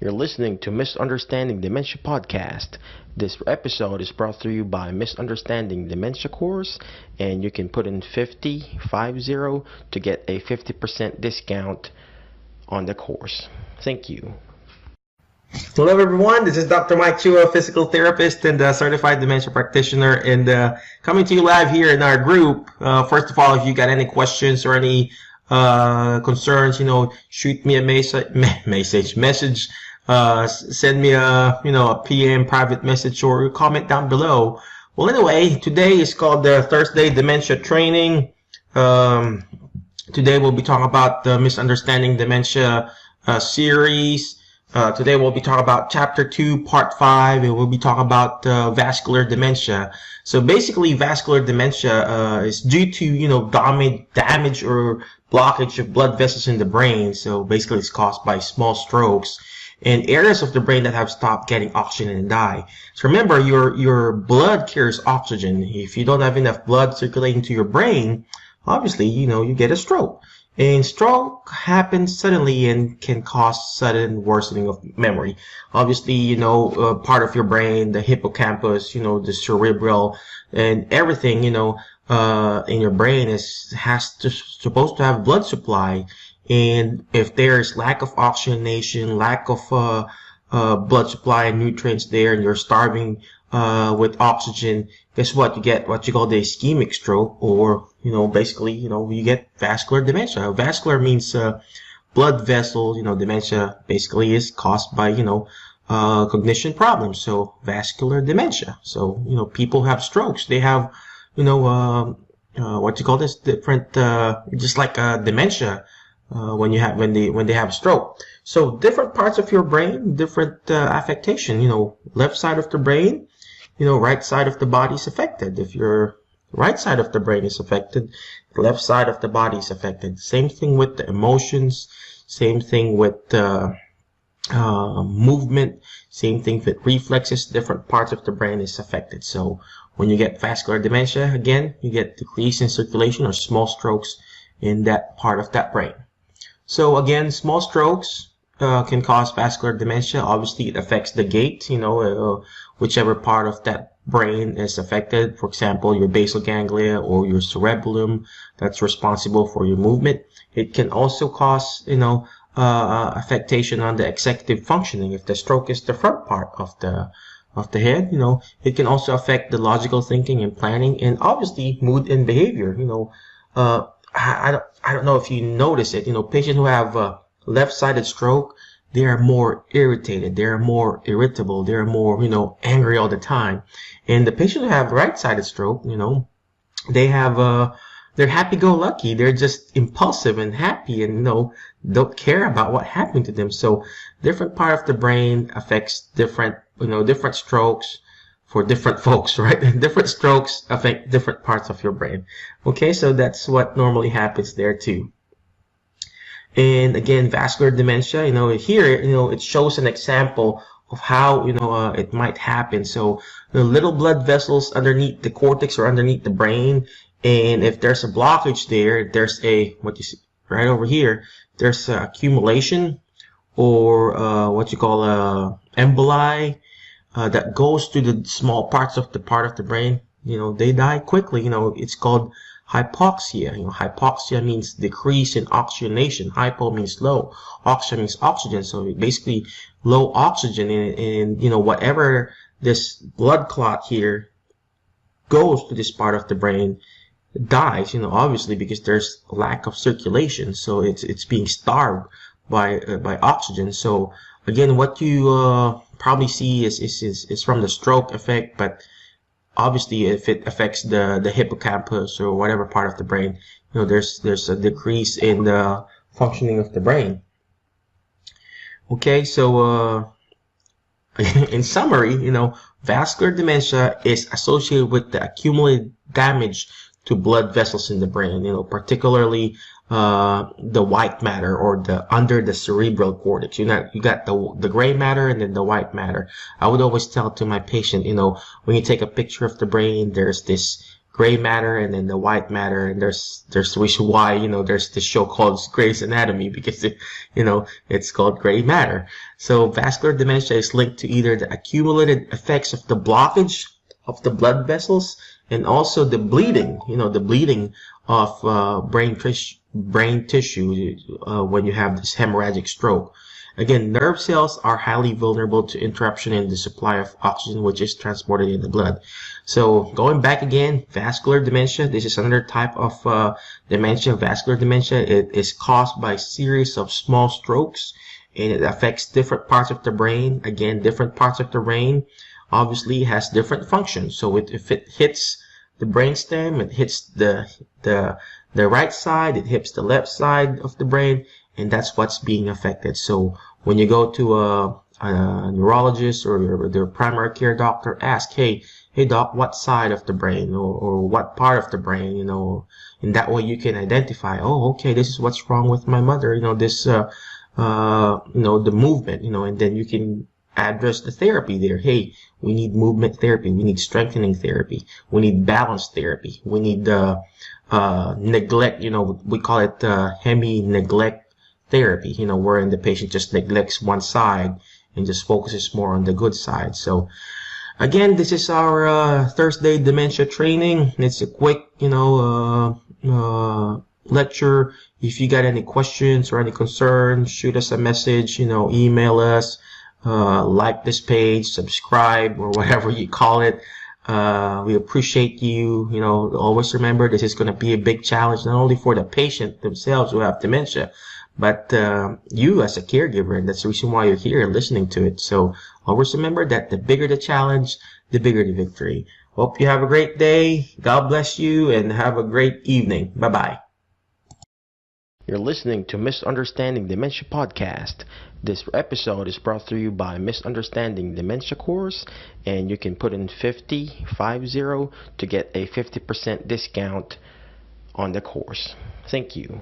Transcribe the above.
You're listening to Misunderstanding Dementia Podcast. This episode is brought to you by Misunderstanding Dementia Course, and you can put in 50 to get a 50% discount on the course. Thank you. Hello everyone, this is Dr. Mike Chua, physical therapist and certified dementia practitioner, and coming to you live here in our group. First of all, if you got any questions or any concerns, shoot me a message, send me a PM private message or comment down below. Well, anyway, today is called the Thursday Dementia Training. Today we'll be talking about the Misunderstanding Dementia series. Today we'll be talking about Chapter 2, Part 5, and we'll be talking about vascular dementia. So basically, vascular dementia is due to, damage or blockage of blood vessels in the brain. So basically, it's caused by small strokes in areas of the brain that have stopped getting oxygen and die. So remember, your blood carries oxygen. If you don't have enough blood circulating to your brain, obviously, you get a stroke. And stroke happens suddenly and can cause sudden worsening of memory. Obviously, part of your brain, the hippocampus, the cerebral, and everything, in your brain supposed to have blood supply. And if there's lack of oxygenation, lack of blood supply and nutrients there, and you're starving with oxygen, guess what? You get what you call the ischemic stroke, or basically, you get vascular dementia. Vascular means blood vessel. Dementia basically is caused by cognition problems. So vascular dementia. So people have strokes. They have what you call this, different just like dementia when they have stroke. So different parts of your brain, different affectation. Left side of the brain, right side of the body is affected. If your right side of the brain is affected, the left side of the body is affected. Same thing with the emotions, same thing with movement, same thing with reflexes. Different parts of the brain is affected. So when you get vascular dementia, again, you get decrease in circulation or small strokes in that part of that brain. So again, small strokes can cause vascular dementia. Obviously, it affects the gait, whichever part of that brain is affected. For example, your basal ganglia or your cerebellum, that's responsible for your movement. It can also cause, affectation on the executive functioning. If the stroke is the front part of the head, it can also affect the logical thinking and planning, and obviously mood and behavior. I don't know if you notice it. Patients who have left-sided stroke, they are more irritated, they are more irritable, they are more, angry all the time. And the patients who have right-sided stroke, they have, they're happy-go-lucky, they're just impulsive and happy and, don't care about what happened to them. So different part of the brain affects different, different strokes for different folks, right? Different strokes affect different parts of your brain. Okay, so that's what normally happens there too. And again, vascular dementia, here, it shows an example of how, it might happen. So the little blood vessels underneath the cortex or underneath the brain, and if there's a blockage there, there's what you see right over here, there's accumulation or what you call emboli that goes to the small parts of the part of the brain. They die quickly. It's called hypoxia. Hypoxia means decrease in oxygenation. Hypo means low. Oxygen means oxygen. So basically low oxygen, and whatever this blood clot here goes to this part of the brain dies, obviously, because there's a lack of circulation. So it's being starved by oxygen. So again, what you probably see is from the stroke effect, but obviously, if it affects the hippocampus or whatever part of the brain, there's a decrease in the functioning of the brain. Okay, so in summary, vascular dementia is associated with the accumulated damage to blood vessels in the brain, particularly the white matter or under the cerebral cortex. You got the gray matter and then the white matter. I would always tell to my patient, when you take a picture of the brain, there's this gray matter and then the white matter. And there's the reason why, you know, there's this show called Gray's Anatomy, because it's called gray matter. So vascular dementia is linked to either the accumulated effects of the blockage of the blood vessels and also the bleeding, of brain tissue when you have this hemorrhagic stroke. Again, nerve cells are highly vulnerable to interruption in the supply of oxygen, which is transported in the blood. So going back again, vascular dementia, this is another type of dementia, vascular dementia. It is caused by a series of small strokes, and it affects different parts of the brain. Again, different parts of the brain obviously has different functions. So if it hits the brainstem, it hits the right side, it hits the left side of the brain, and that's what's being affected. So when you go to a neurologist or their primary care doctor, ask, hey doc, what side of the brain or what part of the brain, you know, and that way you can identify, oh, okay, this is what's wrong with my mother, you know, this, the movement, you know, and then you can address the therapy there. Hey, we need movement therapy, we need strengthening therapy, we need balance therapy, we need neglect, you know, we call it hemi-neglect therapy, you know, wherein the patient just neglects one side and just focuses more on the good side. So again, this is our Thursday dementia training. It's a quick, lecture. If you got any questions or any concerns, shoot us a message, you know, email us, like this page, subscribe, or whatever you call it. We appreciate you. You know, always remember this is going to be a big challenge, not only for the patient themselves who have dementia, but you as a caregiver, and that's the reason why you're here listening to it. So always remember that the bigger the challenge, the bigger the victory. Hope you have a great day. God bless you, and have a great evening. Bye-bye. You're listening to Misunderstanding Dementia Podcast. This episode is brought to you by Misunderstanding Dementia Course, and you can put in 50 to get a 50% discount on the course. Thank you.